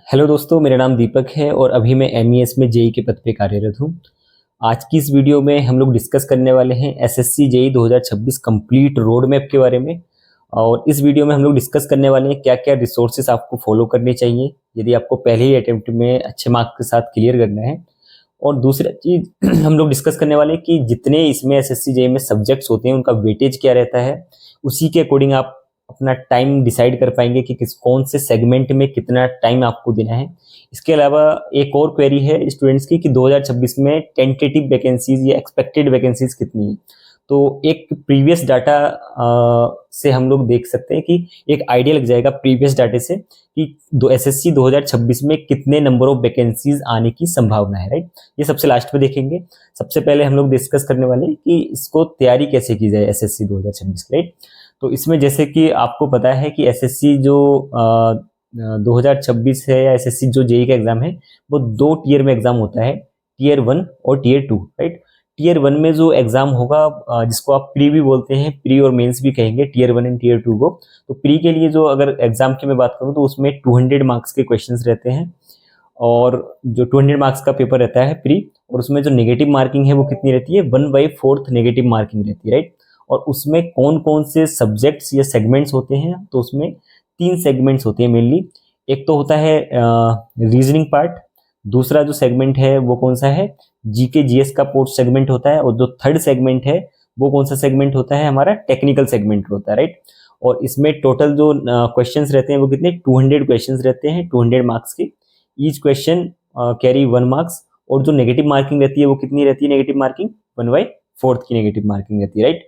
Hello दोस्तों, मेरा नाम दीपक है और अभी मैं एमईएस में जेई के पद पे कार्यरत हूँ। आज की इस वीडियो में हम लोग डिस्कस करने वाले हैं SSC JE 2026 complete road map के बारे में। और इस वीडियो में हम लोग डिस्कस करने वाले हैं क्या क्या रिसोर्सेस आपको फॉलो करने चाहिए यदि आपको पहले ही अटेम्प्ट में अच्छे मार्क्स के साथ क्लियर करना है। और दूसरा चीज़ हम लोग डिस्कस करने वाले हैं कि जितने इसमें एसएससी जेई में सब्जेक्ट्स होते हैं उनका वेटेज क्या रहता है, उसी के अकॉर्डिंग आप अपना टाइम डिसाइड कर पाएंगे कि कौन से सेगमेंट में कितना टाइम आपको देना है। इसके अलावा एक और क्वेरी है स्टूडेंट्स की कि 2026 में टेंटेटिव वैकेंसीज या एक्सपेक्टेड वैकेंसीज कितनी है। तो एक प्रीवियस डाटा से हम लोग देख सकते हैं कि एक आइडिया लग जाएगा प्रीवियस डाटे से कि एसएससी 2026 में कितने नंबर ऑफ वैकेंसीज आने की संभावना है, राइट। ये सबसे लास्ट में देखेंगे। सबसे पहले हम लोग डिस्कस करने वाले हैं कि इसको तैयारी कैसे की जाए एसएससी 2026, राइट। तो इसमें जैसे कि आपको पता है कि एसएससी जो 2026 है या एसएससी जो जेई का एग्जाम है वो 2 टीयर में एग्जाम होता है, टीयर 1 और टीयर 2, राइट। टीयर 1 में जो एग्जाम होगा जिसको आप प्री भी बोलते हैं, प्री और मेंस भी कहेंगे, टीयर 1 एंड टीयर 2 को। तो प्री के लिए जो अगर एग्जाम की मैं बात करूं तो उसमें 200 मार्क्स के क्वेश्चंस रहते हैं और जो 200 मार्क्स का पेपर रहता है प्री, और उसमें जो नेगेटिव मार्किंग है वो कितनी रहती है, 1/4 नेगेटिव मार्किंग रहती है, राइट। और उसमें कौन कौन से सब्जेक्ट्स या सेगमेंट्स होते हैं, तो उसमें 3 सेगमेंट्स होते हैं मेनली। एक तो होता है रीजनिंग पार्ट, दूसरा जो सेगमेंट है वो कौन सा है, जीके जीएस का पोर्ट सेगमेंट होता है, और जो थर्ड सेगमेंट है वो कौन सा सेगमेंट होता है, हमारा टेक्निकल सेगमेंट होता है, राइट। और इसमें टोटल जो क्वेश्चंस रहते हैं वो कितने, 200 क्वेश्चंस रहते हैं, 200 मार्क्स के। Each question carry 1 marks. और जो नेगेटिव मार्किंग रहती है वो कितनी रहती है, नेगेटिव मार्किंग 1/4 की नेगेटिव मार्किंग रहती है, राइट।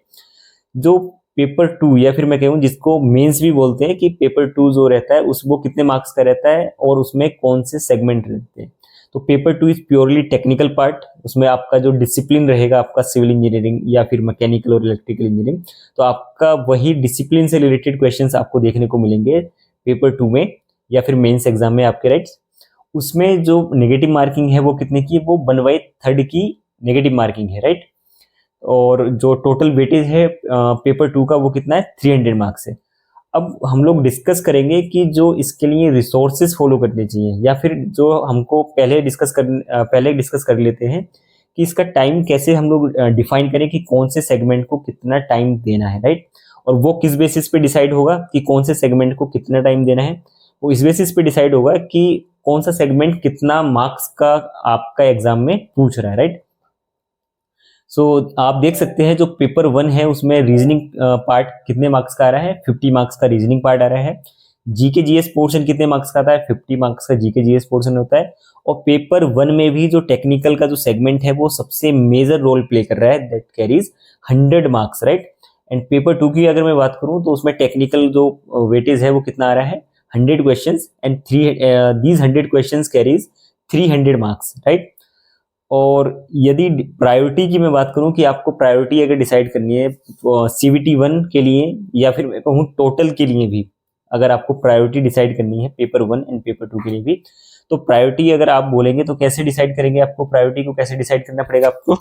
जो पेपर 2 या फिर मैं कहूँ जिसको मेंस भी बोलते हैं कि पेपर 2 जो रहता है उस वो कितने मार्क्स का रहता है और उसमें कौन से सेगमेंट रहते हैं। तो paper 2 is purely technical part. उसमें आपका जो डिसिप्लिन रहेगा आपका सिविल इंजीनियरिंग या फिर मैकेनिकल और इलेक्ट्रिकल इंजीनियरिंग, तो आपका वही डिसिप्लिन से रिलेटेड क्वेश्चंस आपको देखने को मिलेंगे पेपर 2 में या फिर मेंस एग्जाम में आपके, राइट। उसमें जो नेगेटिव मार्किंग है वो कितने की, वो 1/3 की नेगेटिव मार्किंग है, राइट। और जो टोटल वेटेज है पेपर 2 का वो कितना है, 300 मार्क्स है। अब हम लोग डिस्कस करेंगे कि जो इसके लिए रिसोर्सेज फॉलो करने चाहिए या फिर जो हमको पहले डिस्कस कर लेते हैं कि इसका टाइम कैसे हम लोग डिफाइन करें कि कौन से सेगमेंट को कितना टाइम देना है, राइट। और वो किस बेसिस पे डिसाइड होगा कि कौन से सेगमेंट को कितना टाइम देना है, वो इस बेसिस पे डिसाइड होगा कि कौन सा सेगमेंट कितना मार्क्स का आपका एग्जाम में पूछ रहा है, राइट। सो आप देख सकते हैं जो पेपर 1 है उसमें रीजनिंग पार्ट कितने मार्क्स का आ रहा है, 50 मार्क्स का रीजनिंग पार्ट आ रहा है। जीके जीएस पोर्शन कितने मार्क्स का आता है, 50 मार्क्स का जीके जीएस पोर्शन होता है। और पेपर 1 में भी जो टेक्निकल का जो सेगमेंट है वो सबसे मेजर रोल प्ले कर रहा है, that carries 100 marks, right. And paper 2 की अगर मैं बात करूं तो उसमें टेक्निकल जो वेटेज है वो कितना आ रहा है, 100 question and these 100 question carries 300 marks, right. और यदि प्रायोरिटी की मैं बात करूं कि आपको प्रायोरिटी अगर डिसाइड करनी है सीवीटी 1 के लिए या फिर मैं कहूँ टोटल के लिए भी, अगर आपको प्रायोरिटी डिसाइड करनी है पेपर 1 एंड पेपर 2 के लिए भी, तो प्रायोरिटी अगर आप बोलेंगे तो कैसे डिसाइड करेंगे, आपको प्रायोरिटी को कैसे डिसाइड करना पड़ेगा, आपको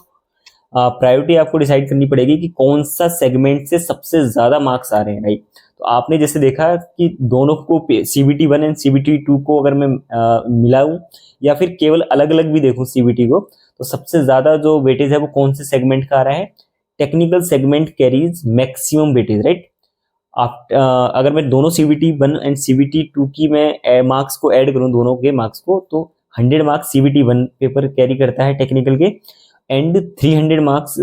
प्रायोरिटी आपको डिसाइड करनी पड़ेगी कि कौन सा सेगमेंट से सबसे ज्यादा मार्क्स आ रहे हैं, राइट। तो आपने जैसे देखा कि दोनों को सीबीटी 1 एंड सीबीटी 2 को अगर मैं मिलाऊं या फिर केवल अलग अलग भी देखूं सीबीटी को, तो सबसे ज्यादा जो वेटेज है वो कौन से सेगमेंट का आ रहा है, technical segment carries maximum weightage, right. आप अगर मैं दोनों सीबीटी 1 एंड सीबीटी 2 की मैं मार्क्स को ऐड करूं दोनों के मार्क्स को, तो 100 मार्क्स सीबीटी 1 पेपर कैरी करता है टेक्निकल के, एंड 300 मार्क्स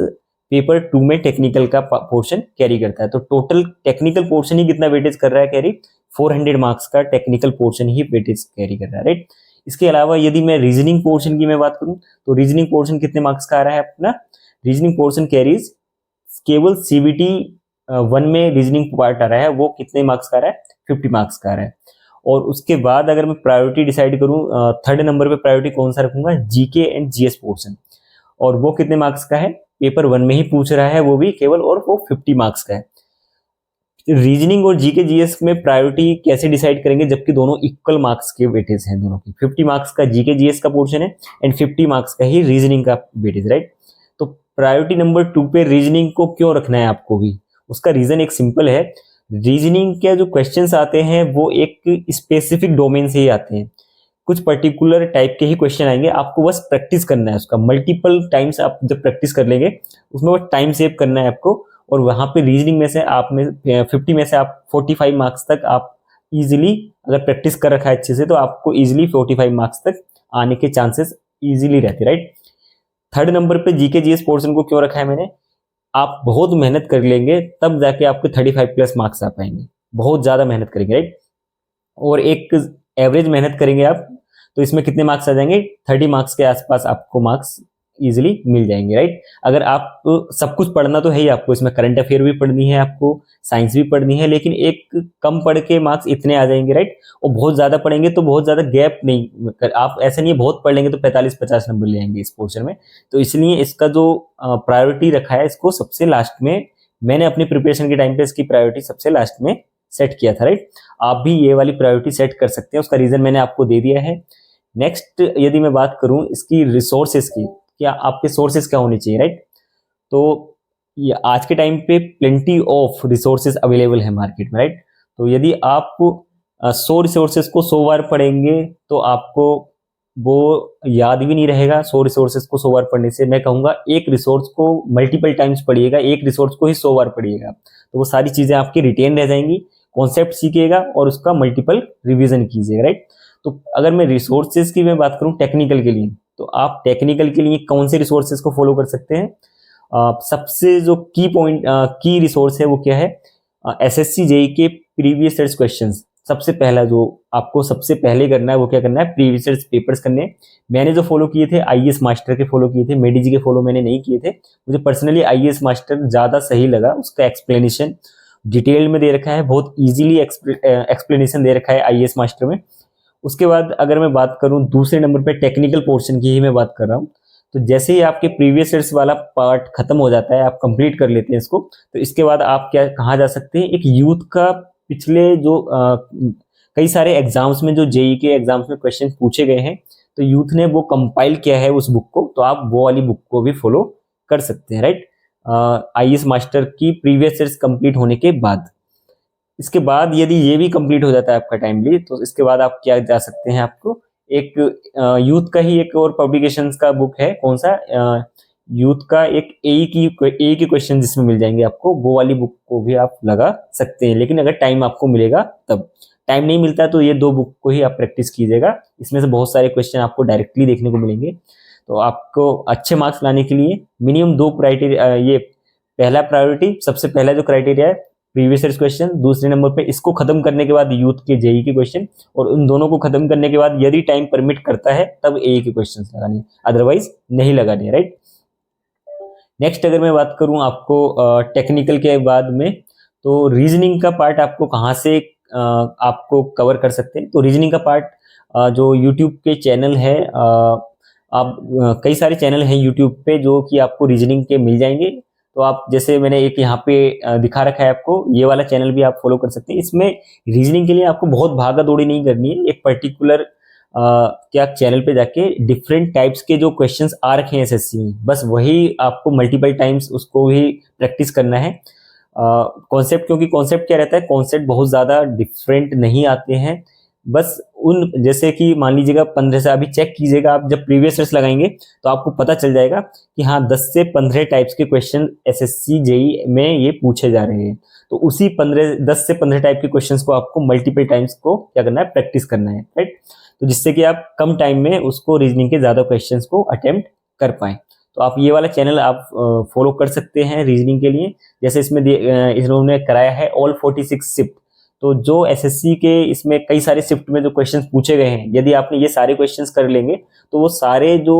पेपर 2 में टेक्निकल का पोर्शन कैरी करता है। तो टोटल टेक्निकल पोर्शन ही कितना वेटेज कर रहा है कैरी, 400 मार्क्स का टेक्निकल पोर्शन ही वेटेज कैरी कर रहा है, राइट। इसके अलावा यदि मैं रीजनिंग पोर्शन की मैं बात करूं तो रीजनिंग पोर्शन कितने मार्क्स का आ रहा है अपना, रीजनिंग पोर्शन कैरीज केवल सीबीटी 1 में रीजनिंग पार्ट आ रहा है वो कितने मार्क्स का आ रहा है, 50 मार्क्स का आ रहा है। और उसके बाद अगर मैं प्रायोरिटी डिसाइड करूं, थर्ड नंबर पे प्रायोरिटी कौन सा रखूंगा, जीके एंड जीएस पोर्शन, और वो कितने मार्क्स का है, पेपर 1 में ही पूछ रहा है वो भी केवल, और वो 50 मार्क्स का है। रीजनिंग और जीके जीएस में प्रायोरिटी कैसे डिसाइड करेंगे जबकि दोनों इक्वल मार्क्स के वेटेज हैं, दोनों की 50 मार्क्स का जीके जीएस का पोर्शन है एंड 50 मार्क्स का ही रीजनिंग का वेटेज, राइट। तो प्रायोरिटी नंबर 2 पे रीजनिंग को क्यों रखना है आपको भी, उसका रीजन एक सिंपल है। रीजनिंग के जो क्वेश्चंस आते हैं वो एक स्पेसिफिक डोमेन से ही आते हैं। कुछ पर्टिकुलर टाइप के ही क्वेश्चन आएंगे, आपको बस प्रैक्टिस करना है उसका मल्टीपल टाइम्स। आप जब प्रैक्टिस कर लेंगे उसमें वो टाइम सेव करना है आपको, और वहां पे रीजनिंग में से आप में 50 में से आप 45 मार्क्स तक आप इजीली, अगर प्रैक्टिस कर रखा है अच्छे से, तो आपको इजीली 45 मार्क्स तक आने के चांसेस इजीली रहते, राइट। थर्ड नंबर पे जीके जीएस पोर्शन को क्यों रखा है मैंने, आप बहुत मेहनत कर लेंगे तब जाके आपके 35 प्लस मार्क्स आ पाएंगे, बहुत ज्यादा मेहनत करेंगे, राइट। और एक एवरेज मेहनत करेंगे आप तो इसमें कितने मार्क्स आ जाएंगे, 30 मार्क्स के आसपास आपको मार्क्स इजीली मिल जाएंगे, राइट। अगर आप सब कुछ पढ़ना तो है ही आपको, इसमें करंट अफेयर भी पढ़नी है, आपको साइंस भी पढ़नी है, लेकिन एक कम पढ़ के मार्क्स इतने आ जाएंगे, राइट। और बहुत ज्यादा पढ़ेंगे तो बहुत ज्यादा गैप नहीं, आप ऐसा नहीं है बहुत पढ़ लेंगे तो 45-50 नंबर ले आएंगे इस पोर्शन में। तो इसलिए इसका जो प्रायोरिटी रखा है इसको सबसे लास्ट में, मैंने अपनी प्रिपरेशन के टाइम पे इसकी प्रायोरिटी सबसे लास्ट में सेट किया था, राइट। आप भी ये वाली प्रायोरिटी सेट कर सकते हैं, उसका रीजन मैंने आपको दे दिया है। नेक्स्ट यदि मैं बात करूं इसकी रिसोर्सेज की, क्या आपके सोर्सेज क्या होने चाहिए, राइट। तो ये आज के टाइम पे प्लेंटी ऑफ रिसोर्सेज अवेलेबल है मार्केट में, राइट। तो यदि आप 100 रिसोर्सेज को 100 बार पढ़ेंगे तो आपको वो याद भी नहीं रहेगा। 100 रिसोर्सेज को 100 बार पढ़ने से मैं कहूंगा एक रिसोर्स को मल्टीपल टाइम्स पढ़िएगा, एक रिसोर्स को ही 100 बार पढ़िएगा, तो वो सारी चीजें आपकी रिटेन रह जाएंगी, कॉन्सेप्ट सीखिएगा और उसका मल्टीपल रिवीजन कीजिएगा, राइट। तो अगर मैं रिसोर्सेज की मैं बात करूं टेक्निकल के लिए, तो आप टेक्निकल के लिए कौन से रिसोर्सेज को फॉलो कर सकते हैं। सबसे जो की पॉइंट की रिसोर्स है वो क्या है, एसएससी जेई के प्रीवियस ईयर्स क्वेश्चंस। सबसे पहला जो आपको सबसे पहले करना है वो क्या करना है, प्रीवियस ईयर्स पेपर्स करने हैं। मैंने जो फॉलो किए थे आईएएस मास्टर के फॉलो किए थे, मेडीजी के फॉलो मैंने नहीं किए थे। मुझे पर्सनली आईएएस मास्टर ज्यादा सही लगा, उसका एक्सप्लेनेशन डिटेल में दे रखा है, बहुत इजीली एक्सप्लेनेशन दे रखा है आईएएस मास्टर में। उसके बाद अगर मैं बात करूं दूसरे नंबर पे टेक्निकल पोर्शन की ही मैं बात कर रहा हूं, तो जैसे ही आपके प्रीवियस ईयर्स वाला पार्ट खत्म हो जाता है, आप कंप्लीट कर लेते हैं इसको, तो इसके बाद आप क्या कहाँ जा सकते हैं, एक यूथ का पिछले जो कई सारे एग्जाम्स में जो जेई के एग्जाम्स में क्वेश्चन पूछे गए हैं, तो यूथ ने वो कंपाइल किया है उस बुक को, तो आप वो वाली बुक को भी फॉलो कर सकते हैं, राइट। आईएएस मास्टर की प्रीवियस ईयर्स कंप्लीट होने के बाद। इसके बाद यदि ये भी कंप्लीट हो जाता है आपका टाइमली, तो इसके बाद आप क्या जा सकते हैं, आपको एक यूथ का ही एक और पब्लिकेशंस का बुक है, कौन सा, यूथ का एक ए की क्वेश्चन जिसमें मिल जाएंगे आपको, वो वाली बुक को भी आप लगा सकते हैं, लेकिन अगर टाइम आपको मिलेगा तब। टाइम नहीं मिलता है तो ये दो बुक को ही आप प्रैक्टिस कीजिएगा, इसमें से बहुत सारे क्वेश्चन आपको डायरेक्टली देखने को मिलेंगे। तो आपको अच्छे मार्क्स लाने के लिए मिनिमम 2 क्राइटेरिया, ये पहला प्रायोरिटी, सबसे पहला जो क्राइटेरिया है प्रीवियस ईयर क्वेश्चन, दूसरे नंबर पे इसको खत्म करने के बाद यूथ के जेई के क्वेश्चन, और उन दोनों को खत्म करने के बाद यदि टाइम परमिट करता है तब एई के क्वेश्चन लगाने, अदरवाइज नहीं लगाने, राइट। नेक्स्ट अगर मैं बात करूं आपको टेक्निकल के बाद में, तो रीजनिंग का पार्ट आपको कहाँ से आपको कवर कर सकते हैं। तो रीजनिंग का पार्ट जो यूट्यूब के चैनल है, आप कई सारे चैनल हैं यूट्यूब पे जो कि आपको रीजनिंग के मिल जाएंगे। तो आप जैसे मैंने एक यहाँ पे दिखा रखा है आपको, ये वाला चैनल भी आप फॉलो कर सकते हैं। इसमें रीजनिंग के लिए आपको बहुत भागा दौड़ी नहीं करनी है, एक पर्टिकुलर क्या चैनल पे जाके डिफरेंट टाइप्स के जो क्वेश्चंस आ रखे हैं एसएससी में, बस वही आपको मल्टीपल टाइम्स उसको भी प्रैक्टिस करना है। कॉन्सेप्ट, क्योंकि कॉन्सेप्ट क्या रहता है, कॉन्सेप्ट बहुत ज्यादा डिफरेंट नहीं आते हैं, बस उन जैसे कि मान लीजिएगा 15 से, अभी चेक कीजिएगा आप जब प्रीवियस ईयर्स लगाएंगे तो आपको पता चल जाएगा कि हाँ 10 से 15 टाइप्स के क्वेश्चन एसएससी जेई में ये पूछे जा रहे हैं। तो उसी 10 से 15 टाइप के क्वेश्चंस को आपको मल्टीपल टाइम्स को क्या करना है, प्रैक्टिस करना है, राइट। तो जिससे कि आप कम टाइम में उसको रीजनिंग के ज्यादा क्वेश्चंस को अटेम्प्ट कर पाए। तो आप ये वाला चैनल आप फॉलो कर सकते हैं रीजनिंग के लिए। जैसे इसमें इन्होंने कराया है ऑल 46 शिफ्ट, तो जो एसएससी के इसमें कई सारे शिफ्ट में जो क्वेश्चंस पूछे गए हैं, यदि आपने ये सारे क्वेश्चंस कर लेंगे तो वो सारे जो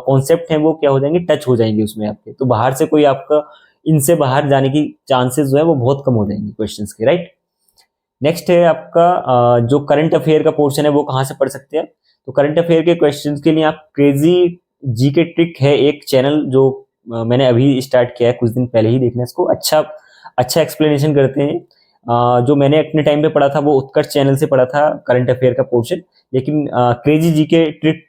कॉन्सेप्ट हैं वो क्या हो जाएंगे, टच हो जाएंगे उसमें आपके। तो बाहर से कोई आपका इनसे बाहर जाने की चांसेस जो है वो बहुत कम हो जाएंगे क्वेश्चंस के, राइट। नेक्स्ट है आपका जो करंट अफेयर का पोर्शन है वो कहाँ से पढ़ सकते हैं। तो करंट अफेयर के क्वेश्चन के लिए आप क्रेजी जीके ट्रिक है एक चैनल जो मैंने अभी स्टार्ट किया है, कुछ दिन पहले ही, देखना इसको, अच्छा एक्सप्लेनेशन करते हैं। जो मैंने अपने टाइम पे पढ़ा था वो उत्कर्ष चैनल से पढ़ा था करंट अफेयर का पोर्शन, लेकिन क्रेजी जीके ट्रिक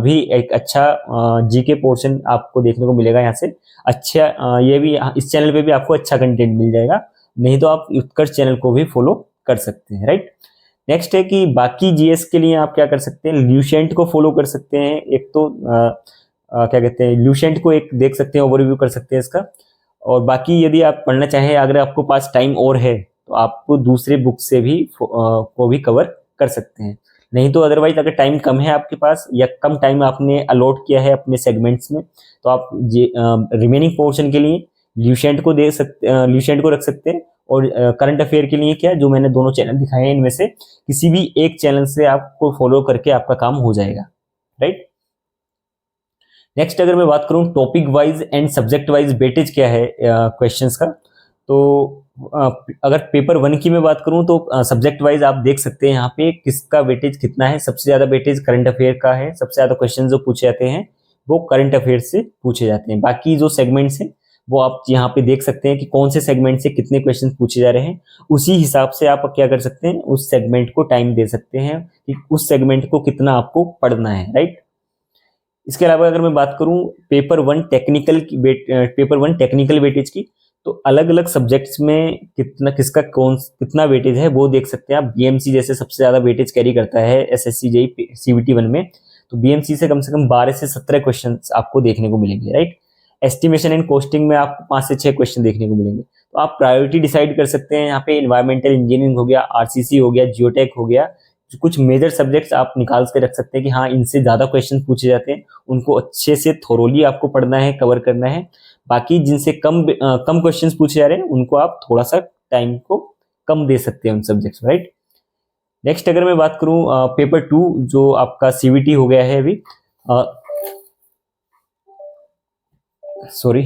भी एक अच्छा जीके पोर्शन आपको देखने को मिलेगा यहाँ से। अच्छा ये भी इस चैनल पे भी आपको अच्छा कंटेंट मिल जाएगा, नहीं तो आप उत्कर्ष चैनल को भी फॉलो कर सकते हैं, राइट। नेक्स्ट है कि बाकी जीएस के लिए आप क्या कर सकते हैं, ल्यूसेंट को फॉलो कर सकते हैं। एक तो क्या कहते हैं, ल्यूसेंट को एक देख सकते हैं, ओवरव्यू कर सकते हैं इसका। और बाकी यदि आप पढ़ना चाहें, अगर आपको पास टाइम और है तो आपको दूसरे बुक से भी को भी कवर कर सकते हैं। नहीं तो अदरवाइज अगर टाइम कम है आपके पास या कम टाइम आपने अलॉट किया है अपने सेगमेंट्स में, तो आप रिमेनिंग पोर्शन के लिए ल्यूसेंट को ल्यूसेंट को रख सकते हैं। और करंट अफेयर के लिए क्या, जो मैंने दोनों चैनल दिखाए हैं इनमें से किसी भी एक चैनल से आपको फॉलो करके आपका काम हो जाएगा, राइट। नेक्स्ट अगर मैं बात करूं topic wise and subject wise weightage क्या है क्वेश्चंस का, तो अगर पेपर 1 की मैं बात करूं तो सब्जेक्ट वाइज आप देख सकते हैं यहाँ पे किसका वेटेज कितना है। सबसे ज्यादा वेटेज करंट अफेयर का है। सबसे ज्यादा क्वेश्चन जो पूछे जाते हैं वो करंट अफेयर से पूछे जाते हैं। बाकी जो सेगमेंट्स हैं वो आप यहाँ पे देख सकते हैं कि कौन से सेगमेंट से कितने क्वेश्चन पूछे जा रहे हैं। उसी हिसाब से आप क्या कर सकते हैं, उस सेगमेंट को टाइम दे सकते हैं कि उस सेगमेंट को कितना आपको पढ़ना है, राइट। इसके अलावा अगर मैं बात करूं पेपर 1 टेक्निकल वेटेज की, तो अलग अलग सब्जेक्ट्स में कितना वेटेज है वो देख सकते हैं आप। बीएमसी जैसे सबसे ज्यादा वेटेज कैरी करता है एसएससी जेईई सीवीटी 1 में, तो बीएमसी से कम 12 से 17 क्वेश्चन आपको देखने को मिलेंगे, राइट। एस्टिमेशन एंड कॉस्टिंग में आपको 5 से 6 क्वेश्चन देखने को मिलेंगे। तो आप प्रायोरिटी डिसाइड कर सकते हैं यहाँ पे। एनवायरमेंटल इंजीनियरिंग हो गया, आरसीसी हो गया, जियोटेक हो गया, कुछ मेजर सब्जेक्ट्स आप निकाल के रख सकते हैं कि हाँ इनसे ज्यादा क्वेश्चन पूछे जाते हैं, उनको अच्छे से थोरोली आपको पढ़ना है, कवर करना है। बाकी जिनसे कम क्वेश्चंस पूछे जा रहे हैं उनको आप थोड़ा सा टाइम को कम दे सकते हैं उन सब्जेक्ट्स, राइट। नेक्स्ट अगर मैं बात करूं पेपर 2 जो आपका सीवीटी हो गया है अभी, सॉरी,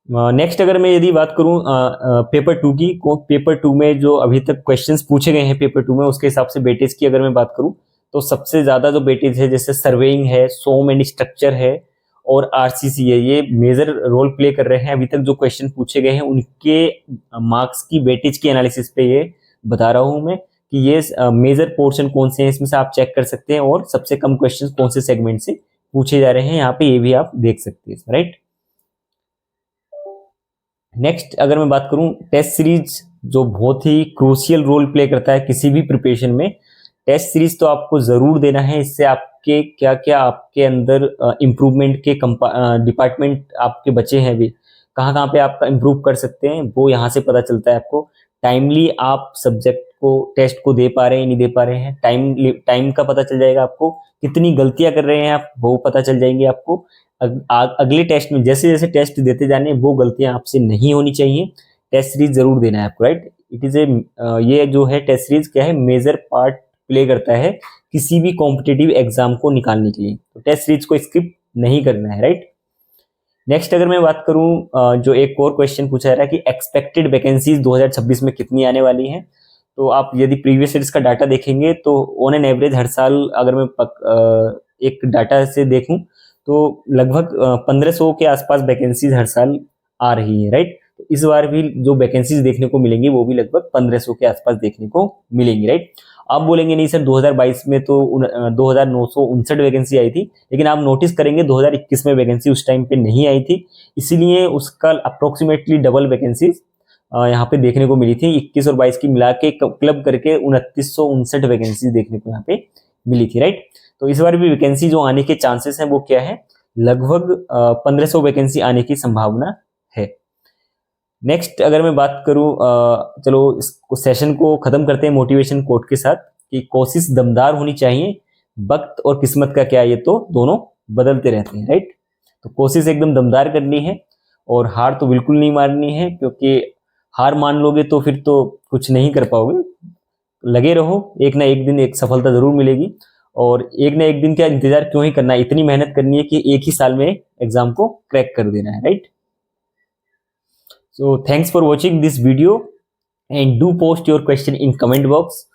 नेक्स्ट अगर मैं यदि बात करूं पेपर 2 की, पेपर 2 में जो अभी तक क्वेश्चंस पूछे गए हैं पेपर 2 में, उसके हिसाब से वेटेज की अगर मैं बात करूं तो सबसे ज्यादा जो वेटेज है जैसे सर्वेइंग है, सोम एंड स्ट्रक्चर है और आरसीसी है, ये मेजर रोल प्ले कर रहे हैं। अभी तक जो क्वेश्चन पूछे गए हैं उनके मार्क्स की वेटेज की एनालिसिस पे ये बता रहा हूं मैं कि ये मेजर पोर्शन कौन से हैं, इसमें से आप चेक कर सकते हैं। और सबसे कम क्वेश्चन कौन से सेगमेंट से पूछे जा रहे हैं यहाँ पे, ये भी आप देख सकते हैं, राइट। नेक्स्ट अगर मैं बात करूं टेस्ट सीरीज, जो बहुत ही क्रूशियल रोल प्ले करता है किसी भी प्रिपरेशन में। टेस्ट सीरीज तो आपको जरूर देना है। इससे आपके क्या क्या आपके अंदर इम्प्रूवमेंट के डिपार्टमेंट आपके बचे हैं, भी कहाँ कहाँ पे आप इम्प्रूव कर सकते हैं वो यहाँ से पता चलता है आपको। टाइमली आप सब्जेक्ट को टेस्ट को दे पा रहे हैं नहीं दे पा रहे हैं, टाइम का पता चल जाएगा आपको। कितनी गलतियां कर रहे हैं आप वो पता चल जाएंगे आपको। अगले टेस्ट में जैसे जैसे टेस्ट देते जाने वो गलतियां आपसे नहीं होनी चाहिए। टेस्ट सीरीज जरूर देना है आपको, राइट। इट इज ए ये जो है टेस्ट सीरीज क्या है, मेजर पार्ट प्ले करता है किसी भी कॉम्पिटिटिव एग्जाम को निकालने के लिए। तो टेस्ट सीरीज को स्किप नहीं करना है, राइट। नेक्स्ट अगर मैं बात करूं जो एक और क्वेश्चन पूछा जा रहा है कि एक्सपेक्टेड वैकेंसीज 2026 में कितनी आने वाली हैं, तो आप यदि प्रीवियस ईयर्स का डाटा देखेंगे तो ऑन एन एवरेज हर साल अगर मैं एक डाटा से देखूं तो लगभग 1500 के आसपास वैकेंसीज हर साल आ रही है, राइट। तो इस बार भी जो वैकेंसीज देखने को मिलेंगी वो भी लगभग 1500 के आसपास देखने को मिलेंगी, राइट। आप बोलेंगे नहीं सर 2022 में तो 2959 वैकेंसी आई थी, लेकिन आप नोटिस करेंगे 2021 में वैकेंसी उस टाइम पे नहीं आई थी, इसीलिए उसका अप्रोक्सीमेटली डबल वैकेंसीज यहाँ पे देखने को मिली थी। 21 और 22 की मिला के क्लब करके 2959 वैकेंसी देखने को यहाँ पे मिली थी, राइट। तो इस बार भी वैकेंसी जो आने के चांसेस हैं वो क्या है, लगभग 1500 वैकेंसी आने की संभावना है। नेक्स्ट अगर मैं बात करूं चलो इस सेशन को खत्म करते हैं मोटिवेशन कोट के साथ कि कोशिश दमदार होनी चाहिए, वक्त और किस्मत का क्या, ये तो दोनों बदलते रहते हैं, राइट। तो कोशिश एकदम दमदार करनी है और हार तो बिल्कुल नहीं मारनी है, क्योंकि हार मान लोगे तो फिर तो कुछ नहीं कर पाओगे। लगे रहो, एक ना एक दिन एक सफलता जरूर मिलेगी। और एक ना एक दिन का इंतजार क्यों ही करना है, इतनी मेहनत करनी है कि एक ही साल में एग्जाम को क्रैक कर देना है, right. So thanks for watching this video and do post your question in comment box.